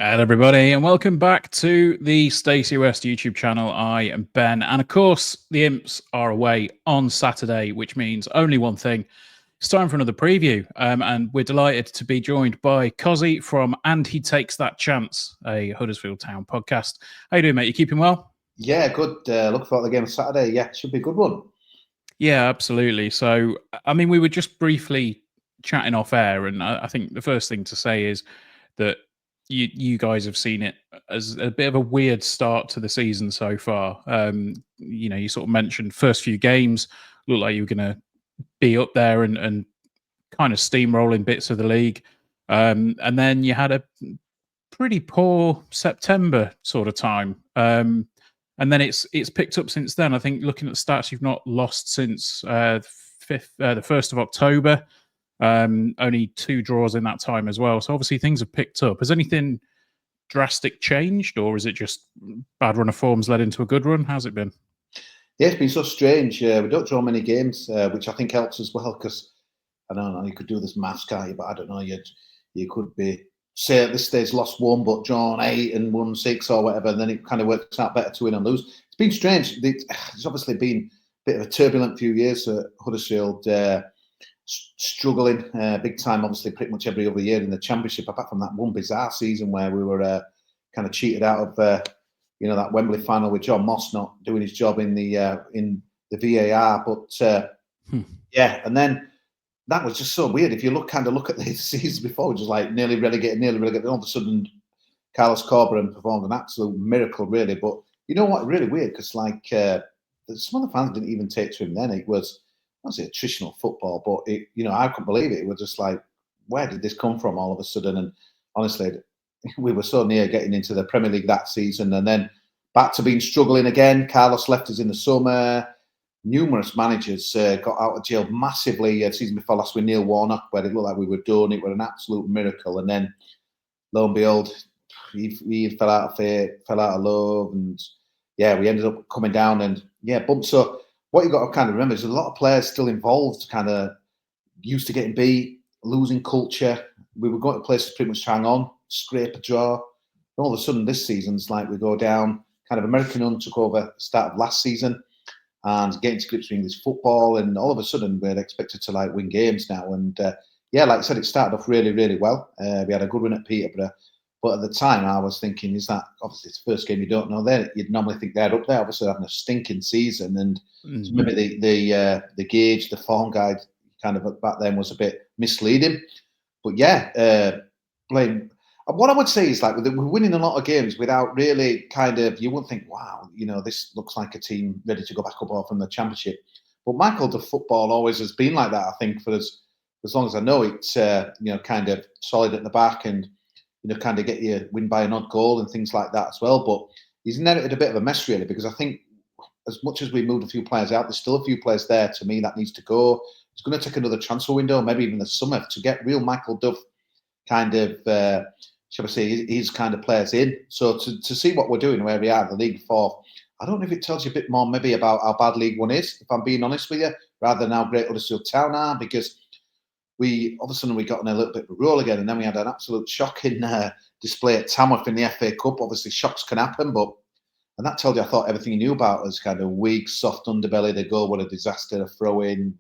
Hello, everybody, and welcome back to the Stacey West YouTube channel. I am Ben, and of course, the Imps are away on Saturday, which means only one thing. It's time for another preview, and we're delighted to be joined by Kosi from And He Takes That Chance, a Huddersfield Town podcast. How you doing, mate? You keeping well? Yeah, good. Looking forward to the game on Saturday. Yeah, should be a good one. Yeah, absolutely. So, I mean, we were just briefly chatting off air, and I think the first thing to say is that you guys have seen it as a bit of a weird start to the season so far. You sort of mentioned first few games looked like you were going to be up there and kind of steamrolling bits of the league, and then you had a pretty poor September sort of time. And then it's picked up since then. I think looking at the stats, you've not lost since the 1st of October. Only 2 draws in that time as well. So obviously things have picked up. Has anything drastic changed, or is it just bad run of forms led into a good run? How's it been? Yeah, it's been so strange. We don't draw many games, which I think helps as well, because I don't know, you could do this maths, can't you? But I don't know, you could be, say at this stage, lost 1 but drawn 8 and won 6 or whatever, and then it kind of works out better to win and lose. It's been strange. It's obviously been a bit of a turbulent few years at Huddersfield. Struggling big time, obviously, pretty much every other year in the Championship, apart from that one bizarre season where we were kind of cheated out of that Wembley final with John Moss not doing his job in the VAR. But yeah, and then that was just so weird. If you look at the season before, just like nearly relegated. All of a sudden, Carlos Corberán performed an absolute miracle, really. But you know what? Really weird, because like some of the fans didn't even take to him then. It was, I don't say attritional football, but I couldn't believe it. It was just like, where did this come from all of a sudden? And honestly, we were so near getting into the Premier League that season, and then back to being struggling again. Carlos left us in the summer. Numerous managers got out of jail massively. The season before last with Neil Warnock, where it looked like we were done. It was an absolute miracle. And then, lo and behold, he fell out of faith, fell out of love, and yeah, we ended up coming down and bumped. So what you've got to kind of remember is there's a lot of players still involved, kind of used to getting beat, losing culture. We were going to places pretty much to hang on, scrape a draw. And all of a sudden this season's like we go down, kind of American Hun took over the start of last season and getting to grips with English football. And all of a sudden we're expected to like win games now. And like I said, it started off really, really well. We had a good win at Peterborough. But at the time, I was thinking, is that obviously it's the first game you don't know there? You'd normally think they're up there, obviously having a stinking season, and maybe the gauge, the form guide, kind of back then was a bit misleading. But blame. What I would say is like we're winning a lot of games without really kind of, you wouldn't think, wow, this looks like a team ready to go back up from the Championship. But Michael, the football always has been like that. I think for as long as I know, it's kind of solid at the back and. Kind of get you win by an odd goal and things like that as well. But he's inherited a bit of a mess, really, because I think as much as we moved a few players out, there's still a few players there, to me, that needs to go. It's going to take another transfer window, maybe even the summer, to get real Michael Duff kind of, shall I say, his kind of players in. So to see what we're doing, where we are, the League 4, I don't know if it tells you a bit more maybe about how bad League 1 is, if I'm being honest with you, rather than how great Huddersfield Town are, because all of a sudden we got in a little bit of a roll again, and then we had an absolute shocking display at Tamworth in the FA Cup. Obviously, shocks can happen, and that told you, I thought, everything you knew about us, kind of weak, soft underbelly. The goal, what a disaster, a throw in,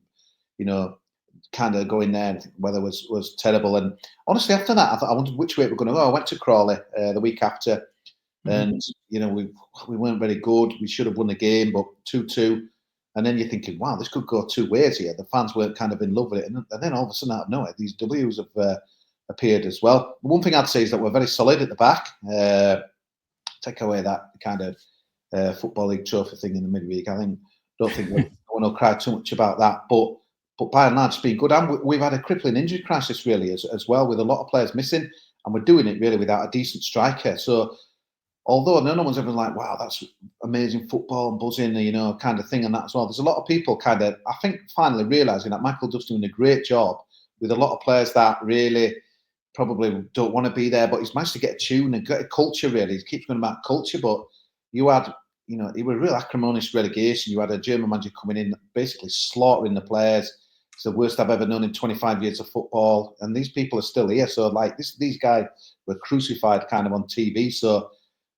kind of going there. And weather was terrible. And honestly, after that, I wondered which way we were going to go. I went to Crawley the week after, and we weren't very good. We should have won the game, but 2-2. And then you're thinking, wow, this could go 2 ways here. The fans weren't kind of in love with it. And then all of a sudden, out of nowhere, these W's have appeared as well. One thing I'd say is that we're very solid at the back. Take away that kind of Football League trophy thing in the midweek. Don't think no one will cry too much about that. But by and large, it's been good. And we've had a crippling injury crisis, really, as well, with a lot of players missing. And we're doing it, really, without a decent striker. So although no one's ever like, wow, that's amazing football and buzzing, kind of thing, and that as well. There's a lot of people kind of, I think, finally realising that Michael Duff's doing a great job with a lot of players that really probably don't want to be there, but he's managed to get a tune and get a culture, really. He keeps going about culture, but you had, it was real acrimonious relegation. You had a German manager coming in, basically slaughtering the players. It's the worst I've ever known in 25 years of football. And these people are still here. So, like, these guys were crucified kind of on TV. So,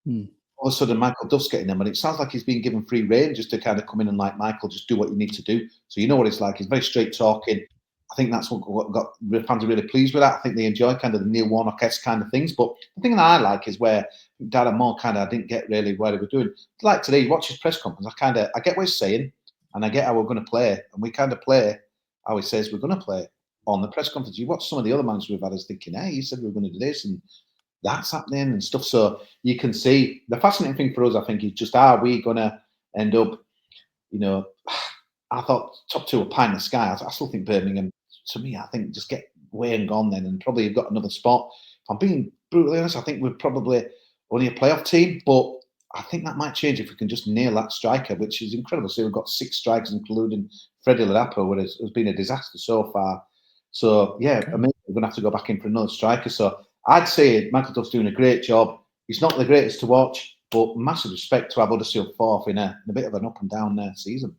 all of a sudden, Michael Duff's getting them. And it sounds like he's been given free rein just to kind of come in and, like, Michael, just do what you need to do. So, you know what it's like. He's very straight talking. I think that's what got the fans are really pleased with that. I think they enjoy kind of the Neil Warnock-esque kind of things. But the thing that I like is where Darren Moore kind of, I didn't get really what he was doing. Like today, you watch his press conference, I get what he's saying, and I get how we're going to play. And we kind of play how he says we're going to play on the press conference. You watch some of the other managers we've had as thinking, hey, he said we were going to do this and that's happening and stuff. So you can see the fascinating thing for us, I think, is just, are we going to end up, I thought top two are pie in the sky. I still think Birmingham, to me, I think just get way and gone then, and probably have got another spot. If I'm being brutally honest, I think we're probably only a playoff team, but I think that might change if we can just nail that striker, which is incredible. So we've got 6 strikers, including Freddie Ladapo, who has been a disaster so far. So, yeah, I mean, we're going to have to go back in for another striker. So I'd say Michael Duff's doing a great job. He's not the greatest to watch, but massive respect to have Huddersfield fourth in a bit of an up and down season.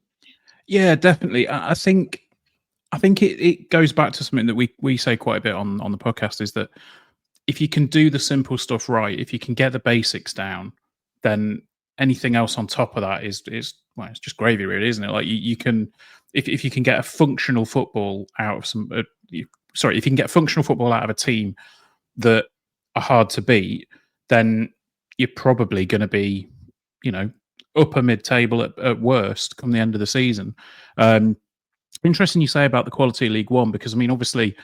Yeah, definitely. I think it goes back to something that we say quite a bit on the podcast, is that if you can do the simple stuff right, if you can get the basics down, then anything else on top of that is well, it's just gravy, really, isn't it? Like you can, if you can get a functional football out of some, if you can get functional football out of a team that are hard to beat, then you're probably going to be, upper mid-table at worst come the end of the season. Interesting you say about the quality of League One, because I mean, obviously,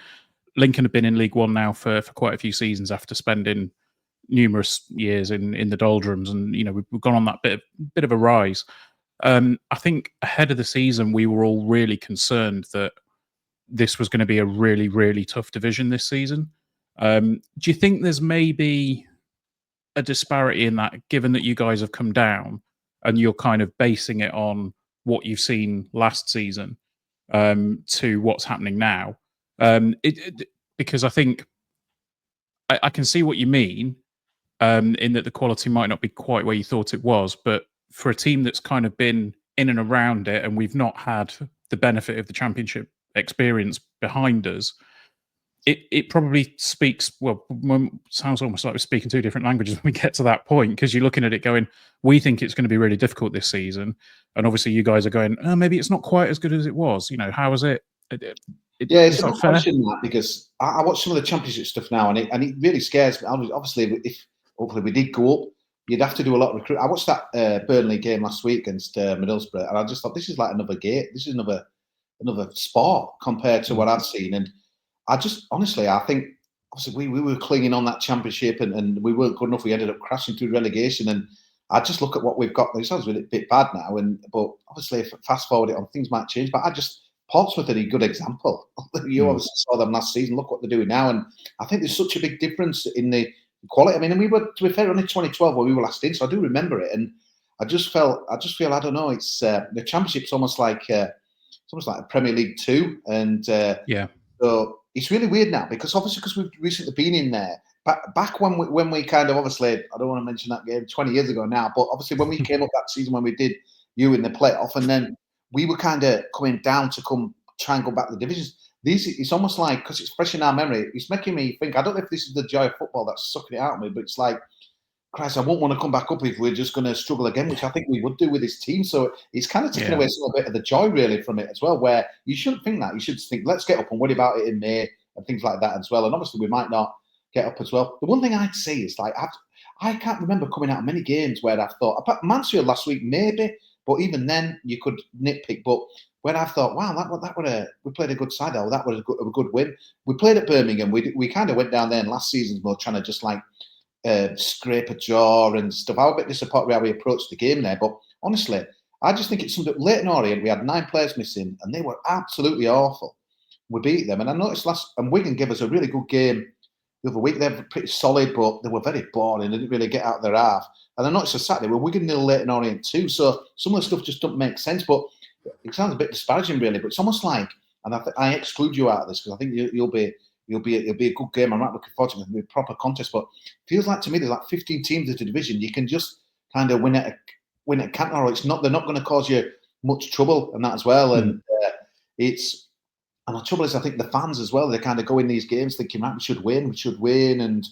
Lincoln have been in League One now for quite a few seasons after spending numerous years in the doldrums, and we've gone on that bit of a rise. I think ahead of the season, we were all really concerned that this was going to be a really, really tough division this season. Do you think there's maybe a disparity in that, given that you guys have come down and you're kind of basing it on what you've seen last season to what's happening now? Because I think I can see what you mean, in that the quality might not be quite where you thought it was, but for a team that's kind of been in and around it, and we've not had the benefit of the Championship experience behind us, it probably speaks, sounds almost like we're speaking two different languages when we get to that point, because you're looking at it going, we think it's going to be really difficult this season, and obviously you guys are going, oh, maybe it's not quite as good as it was. How is it? Yeah, it's a question, that, because I watch some of the Championship stuff now, and it really scares me. Obviously, if hopefully we did go up, you'd have to do a lot of recruit. I watched that Burnley game last week against Middlesbrough, and I just thought, this is like another game. This is another sport compared to what I've seen. And I just, honestly, I think, obviously, we were clinging on that Championship, and we weren't good enough. We ended up crashing through relegation, and I just look at what we've got. It sounds a bit bad now, but obviously, if fast forward it on, things might change. But Portsmouth are a good example. You obviously saw them last season. Look what they're doing now, and I think there's such a big difference in the quality. I mean, and we were, to be fair, only 2012 when we were last in, so I do remember it. And I just feel, I don't know. It's the Championship's almost like a Premier League 2, and so it's really weird now, because we've recently been in there. Back when we kind of, obviously, I don't want to mention that game 20 years ago now, but obviously when we came up that season when we did you in the playoff, and then we were kind of coming down to try and go back to the divisions. It's almost like, because it's fresh in our memory, it's making me think, I don't know if this is the joy of football that's sucking it out of me, but it's like, Christ, I won't want to come back up if we're just going to struggle again, which I think we would do with this team. So it's kind of taken away some bit of the joy, really, from it as well, where you shouldn't think that. You should think, let's get up and worry about it in May and things like that as well. And obviously we might not get up as well. The one thing I'd say is, like, I can't remember coming out of many games where I've thought, apart Mansfield last week, maybe, but even then you could nitpick. But when I've thought, wow, we played a good side, that was a good win. We played at Birmingham. We kind of went down there in last season's mode, trying to just like scrape a jaw and stuff. I was a bit disappointed with how we approached the game there. But honestly, I just think it's something. Leighton Orient, we had 9 players missing, and they were absolutely awful. We beat them, and I noticed and Wigan gave us a really good game the other week. They were pretty solid, but they were very boring. They didn't really get out of their half. And I noticed on Saturday, Wigan 0 Leighton Orient 2. So some of the stuff just doesn't make sense. But it sounds a bit disparaging, really. But it's almost like, and I exclude you out of this because I think you'll be it'll be a good game. I'm not looking forward to it. It'll be a proper contest. But it feels like to me there's like 15 teams in the division. You can just kind of win at Canton, or they're not going to cause you much trouble and that as well. And the trouble is, I think the fans as well, they kind of go in these games thinking, right, we should win, and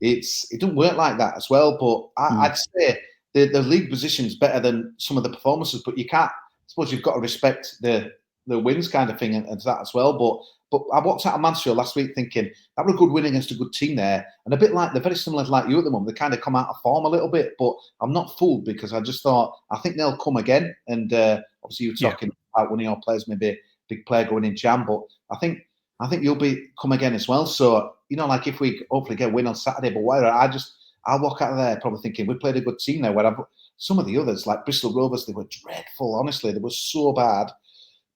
it doesn't work like that as well. But I'd say the league position is better than some of the performances, but you can't. I suppose you've got to respect the wins kind of thing and that as well. But I watched out of Mansfield last week thinking that was a good win against a good team there, and a bit like they're very similar to like you at the moment. They kind of come out of form a little bit, but I'm not fooled because I just thought I think they'll come again. And obviously you're talking about one of your players, maybe a big player going in Jam, but I think you'll come again as well. So like if we hopefully get a win on Saturday, but whatever, I'll walk out of there probably thinking we played a good team there. Where some of the others like Bristol Rovers, they were dreadful. Honestly, they were so bad.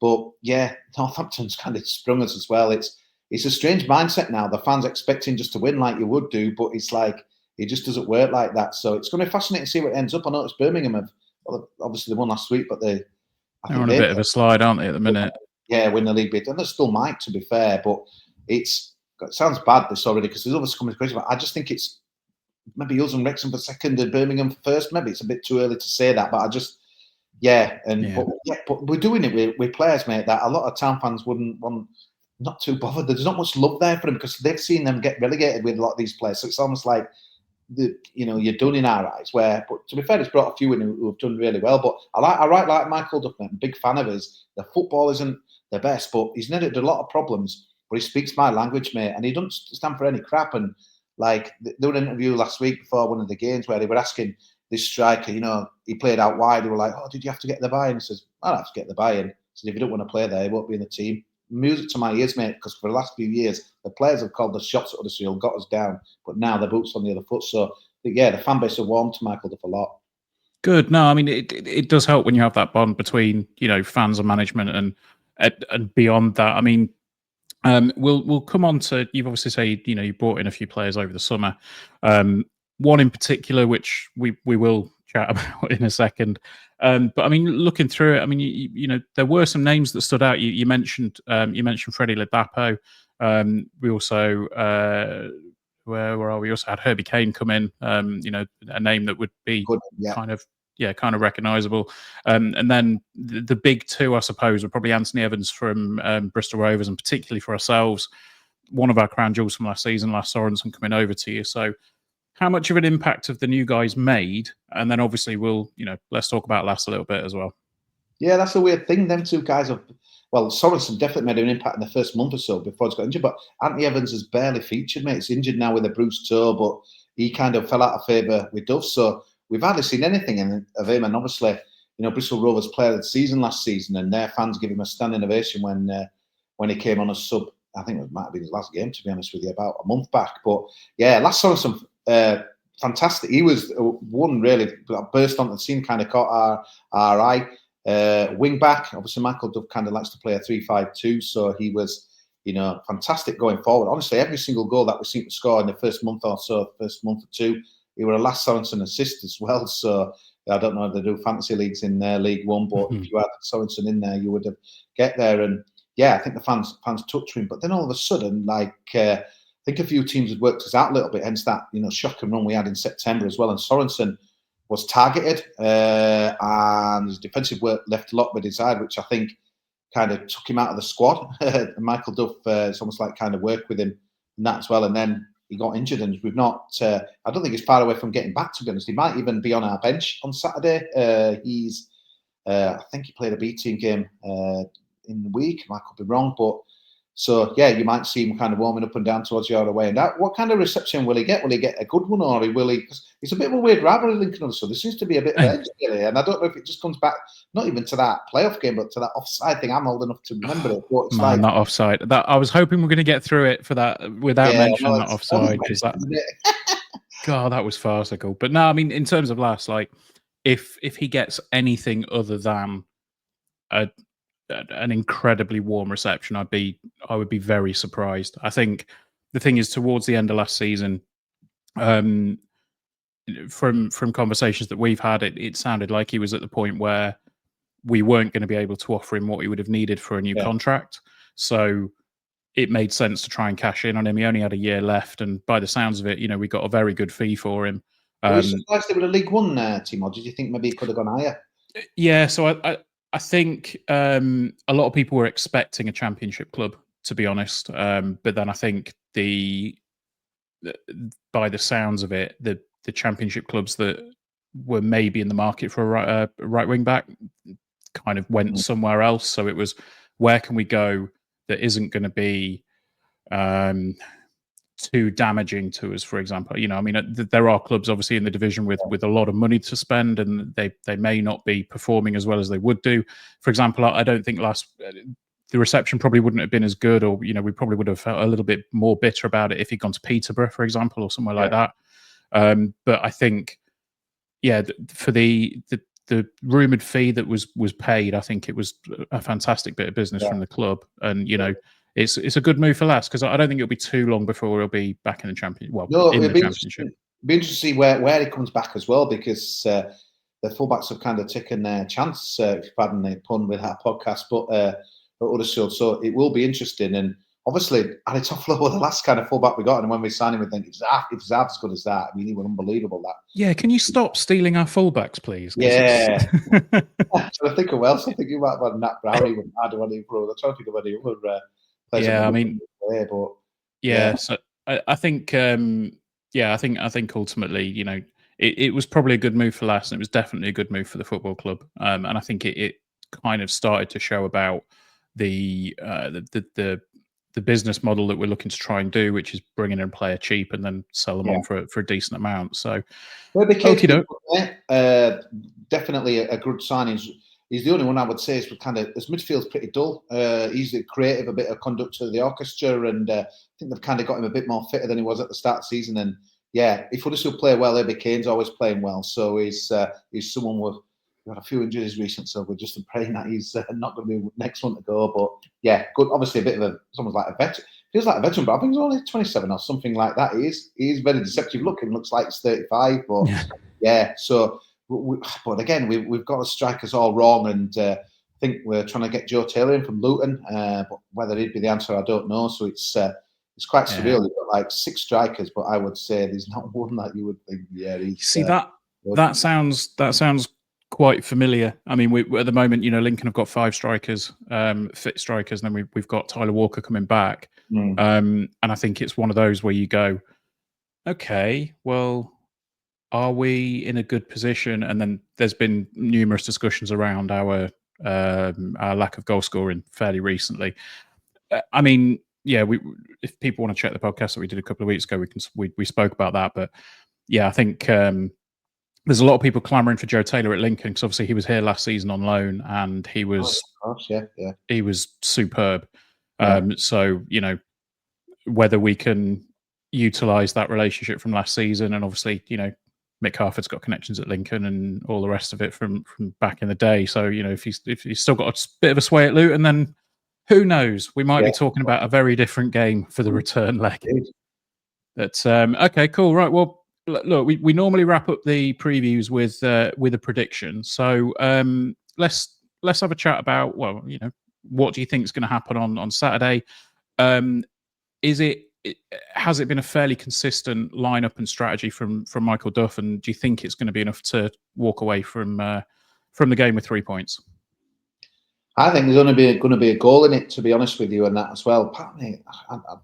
But yeah, Northampton's kind of sprung us as well. It's a strange mindset now. The fans expecting just to win like you would do, but it's like it just doesn't work like that. So it's going to be fascinating to see what it ends up. I noticed Birmingham obviously they won last week, but they're on a bit of a slide, aren't they, at the minute? Yeah, win the league bid, and they still might, to be fair. But it sounds bad this already because there's others coming crazy. But I just think it's maybe us and Wrexham for second and Birmingham for first. Maybe it's a bit too early to say that, but I just. But we're doing it with players, mate, that a lot of town fans wouldn't want, not too bothered. There's not much love there for them because they've seen them get relegated with a lot of these players. So it's almost like, you're done in our eyes. But to be fair, it's brought a few in who have done really well. But I like Michael Duffman. I'm a big fan of his. The football isn't the best, but he's netted a lot of problems. But he speaks my language, mate, and he doesn't stand for any crap. And like there was an interview last week before one of the games where they were asking this striker, he played out wide. They were like, "Oh, did you have to get the buy-in?" He says, "I don't have to get the buy-in." He said, "If you don't want to play there, you won't be in the team." Music to my ears, mate, because for the last few years, the players have called the shots at Huddersfield, got us down, but now the boot's on the other foot. So, the fan base are warm to Michael Duff a lot. Good. No, I mean, it does help when you have that bond between, fans and management and beyond that. I mean, we'll come on to, you've obviously said, you brought in a few players over the summer. One in particular, which we will chat about in a second. But I mean, looking through it, I mean, there were some names that stood out. You mentioned Freddie Ladapo. We also where are we? Also had Herbie Kane come in. A name that would be kind of recognisable. And then the big two, I suppose, were probably Anthony Evans from Bristol Rovers, and particularly for ourselves, one of our crown jewels from last season, Lass Sorensen, coming over to you. So how much of an impact have the new guys made? And then obviously let's talk about Lass a little bit as well. Yeah, that's a weird thing. Them two guys Sorensen definitely made an impact in the first month or so before he got injured, but Anthony Evans has barely featured, mate. He's injured now with a bruised toe, but he kind of fell out of favour with Duff. So we've hardly seen anything of him. And obviously, Bristol Rovers player of the season last season, and their fans give him a standing ovation when he came on as sub. I think it might have been his last game, to be honest with you, about a month back. But yeah, Lass Sorensen, fantastic. He was one really burst onto the scene, kind of caught our eye. Wing back, obviously Michael Duff kind of likes to play a 3-5-2, so he was, fantastic going forward. Honestly, every single goal that we seem to score in the first month or two, he were a Lass Sorensen assist as well. So I don't know if they do fantasy leagues in League One, but if you had Sorensen in there, you would have get there. And yeah, I think the fans touched him. But then all of a sudden, I think a few teams had worked us out a little bit, hence that shocking run we had in September as well. And Sorensen was targeted, and his defensive work left a lot to be desired, which I think kind of took him out of the squad. And Michael Duff, it's almost like kind of worked with him in that as well. And then he got injured, and we've not. I don't think he's far away from getting back. To be honest, he might even be on our bench on Saturday. I think he played a B team game in the week. I could be wrong, but. So, yeah, you might see him kind of warming up and down towards your way. And what kind of reception will he get? Will he get a good one, or will he? Cause it's a bit of a weird rivalry linking on. So there seems to be a bit of edge really. And I don't know if it just comes back, not even to that playoff game, but to that offside thing. I'm old enough to remember it. But it's Man, that offside. That I was hoping we're going to get through it for that without mentioning that offside. God, that was farcical. But no, I mean, in terms of Lass, if he gets anything other than an incredibly warm reception, I would be very surprised. I think the thing is, towards the end of last season, from conversations that we've had, it sounded like he was at the point where we weren't going to be able to offer him what he would have needed for a new contract. So it made sense to try and cash in on him. He only had a year left, and by the sounds of it, we got a very good fee for him. Were you surprised they were a League One team, or did you think maybe it could have gone higher? Yeah, so I think a lot of people were expecting a Championship club, to be honest. But then I think by the sounds of it, the Championship clubs that were maybe in the market for a right wing back kind of went somewhere else. So it was, where can we go that isn't going to be too damaging to us, for example. There are clubs obviously in the division with a lot of money to spend, and they may not be performing as well as they would do. For example, I don't think the reception probably wouldn't have been as good, or we probably would have felt a little bit more bitter about it if he'd gone to Peterborough, for example, or somewhere like that. But I think, for the rumoured fee that was paid, I think it was a fantastic bit of business from the club, and it's a good move for Lass, because I don't think it'll be too long before he'll be back in the Championship. Well, in the Championship. Be interesting to see where he comes back as well, because the fullbacks have kind of taken their chance, if you've pardon the pun with our podcast, but at Huddersfield. So it will be interesting. And obviously, Ali Toffolo was the last kind of fullback we got, and when we signed him, we think it's half as good as that. I mean, he was unbelievable. That. Yeah, can you stop stealing our fullbacks, please? Yeah. I'm trying to think of who else. I think you might have had Nat Brownie with Adam on him. I'm trying to think of any other players. Yeah, I mean, there, but so I think, I think ultimately, it was probably a good move for Lass, and it was definitely a good move for the football club. And I think it kind of started to show about the business model that we're looking to try and do, which is bringing in a player cheap and then sell them on for a decent amount. So, definitely a good signing. He's the only one I would say is kind of, his midfield's pretty dull. He's creative, a bit of conduct to the orchestra, and I think they've kind of got him a bit more fitter than he was at the start of the season. And if Huddersfield play well, Eddie Kane's always playing well. So he's someone with got a few injuries recently, so we're just praying that he's not going to be next one to go. But good. Obviously, a bit of someone's like a veteran. Feels like a veteran, but I think he's only 27 or something like that. He is very deceptive looking. Looks like he's 35, but So, but again, we've got the strikers all wrong, and I think we're trying to get Joe Taylor in from Luton. But whether he'd be the answer, I don't know. So it's quite surreal. You've got like 6 strikers, but I would say there's not one that you would think. Yeah, that sounds quite familiar. I mean, we at the moment, Lincoln have got 5 strikers, fit strikers, and then we've got Tyler Walker coming back. And I think it's one of those where you go, okay, well, are we in a good position? And then there's been numerous discussions around our lack of goal scoring fairly recently. I mean, if people want to check the podcast that we did a couple of weeks ago, we spoke about that. But I think there's a lot of people clamoring for Joe Taylor at Lincoln, because obviously he was here last season on loan, and he was he was superb. So whether we can utilise that relationship from last season, and obviously Mick Harford's got connections at Lincoln and all the rest of it from back in the day. So if he's still got a bit of a sway at Luton, then who knows? We might be talking about a very different game for the return leg. But okay, cool, right? Well, look, we normally wrap up the previews with a prediction. So let's have a chat about, what do you think is going to happen on Saturday? Has it been a fairly consistent lineup and strategy from Michael Duff, and do you think it's going to be enough to walk away from the game with 3 points? I think there's going to be a goal in it, to be honest with you, and that as well.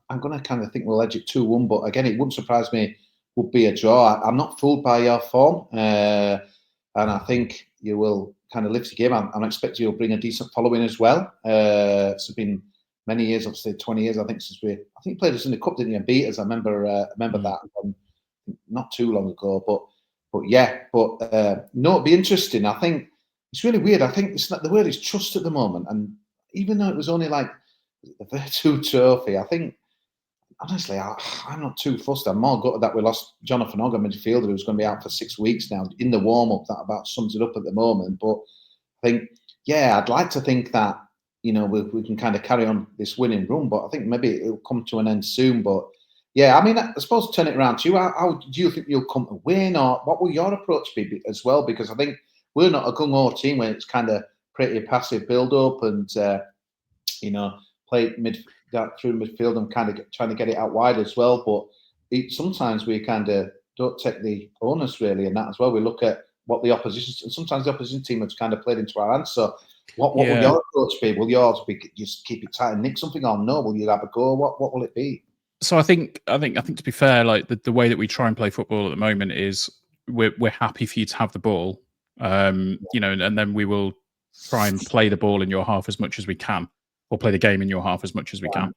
I'm going to kind of think we'll edge it 2-1, but again, it wouldn't surprise me would be a draw. I'm not fooled by your form, and I think you will kind of lift the game. I'm expecting you'll bring a decent following as well. It's been many years, obviously 20 years, I think, since I think you played us in the cup, didn't you? And beat us. I remember that not too long ago. But no, it'd be interesting. I think it's really weird. I think the word is trust at the moment, and even though it was only like the Virtu Trophy, I think honestly, I'm not too fussed. I'm more gutted that we lost Jonathan Ogg, a midfielder who's going to be out for 6 weeks now. In the warm-up, that about sums it up at the moment. But I think, I'd like to think that, we can kind of carry on this winning run, but I think maybe it'll come to an end soon. But I mean, I suppose turn it around to you. How do you think you'll come to win, or what will your approach be as well? Because I think we're not a gung-ho team where it's kind of pretty passive build-up and, play through midfield and kind of trying to get it out wide as well. But sometimes we kind of don't take the onus really in that as well. We look at what the opposition, and sometimes the opposition team has kind of played into our hands. So what will your approach be? Will yours be just keep it tight and nick something, or no? Will you have a go? What will it be? So I think to be fair, like the way that we try and play football at the moment is we're happy for you to have the ball, you know, and then we will try and play the ball in your half as much as we can, or play the game in your half as much as we can.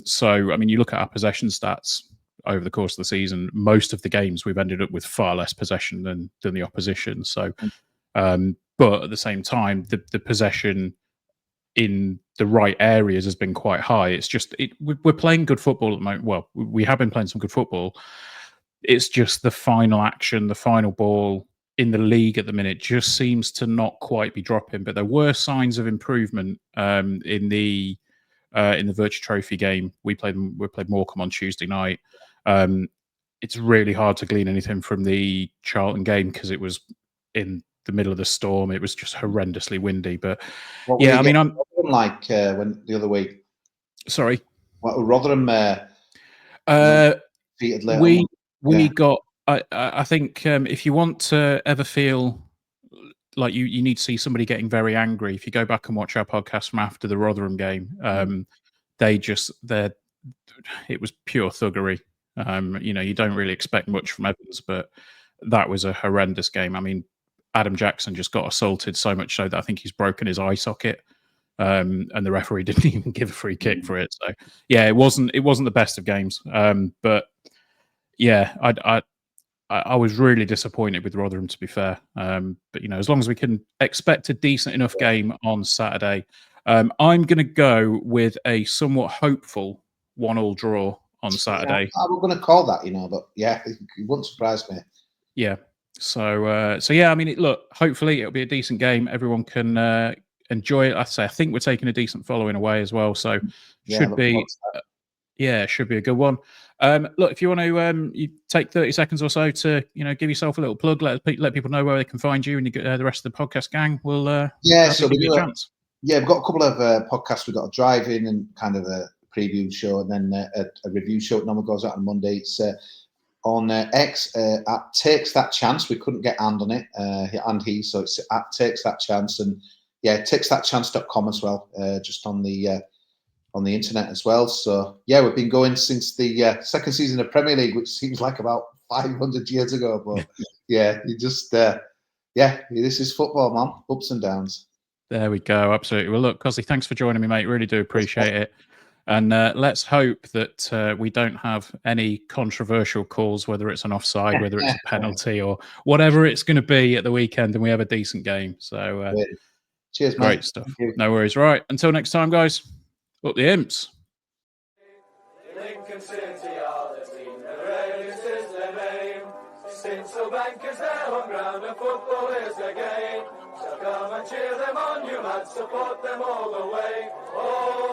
So I mean, you look at our possession stats over the course of the season. Most of the games we've ended up with far less possession than the opposition. So, but at the same time, the possession in the right areas has been quite high. It's just we're playing good football at the moment. Well, we have been playing some good football. It's just the final action, the final ball in the league at the minute just seems to not quite be dropping. But there were signs of improvement in the Virtue Trophy game. We played Morecambe on Tuesday night. It's really hard to glean anything from the Charlton game because it was in the middle of the storm. It was just horrendously windy. But yeah, I mean, I'm like when the other week. Sorry, what Rotherham defeated later. We got. I think if you want to ever feel like you need to see somebody getting very angry, if you go back and watch our podcast from after the Rotherham game, it was pure thuggery. You know, you don't really expect much from Evans, but that was a horrendous game. I mean, Adam Jackson just got assaulted so much so that I think he's broken his eye socket, and the referee didn't even give a free kick for it. So yeah, it wasn't the best of games. But yeah, I was really disappointed with Rotherham, to be fair. But you know, as long as we can expect a decent enough game on Saturday, I'm going to go with a somewhat hopeful 1-1 draw on Saturday. Yeah, I'm going to call that, you know, but yeah, it wouldn't surprise me. Yeah. So yeah, I mean, look, hopefully it'll be a decent game. Everyone can enjoy it. I think we're taking a decent following away as well. So should be a good one. Look, if you want to, you take 30 seconds or so to, you know, give yourself a little plug, let people know where they can find you and the rest of the podcast gang. We'll so we do a chance. Yeah, we've got a couple of podcasts. We've got a drive-in and kind of a preview show, and then a review show that normally goes out on Monday. It's on X at Takes That Chance. We couldn't get and on it, so it's at Takes That Chance, and yeah, takesthatchance.com as well, just on the internet as well. So yeah, we've been going since the second season of Premier League, which seems like about 500 years ago, but yeah, you just this is football, man. Ups and downs. There we go. Absolutely. Well, look, Kosi, thanks for joining me, mate. Really do appreciate it. And let's hope that we don't have any controversial calls, whether it's an offside, whether it's a penalty, or whatever it's going to be at the weekend, and we have a decent game. So cheers, man. Great stuff. No worries. Right. Until next time, guys. Up the Imps. Lincoln City are the team, the race is their name. Since the bank is their home ground and football is their game. So come and cheer them on, you lads, support them all the way. Oh,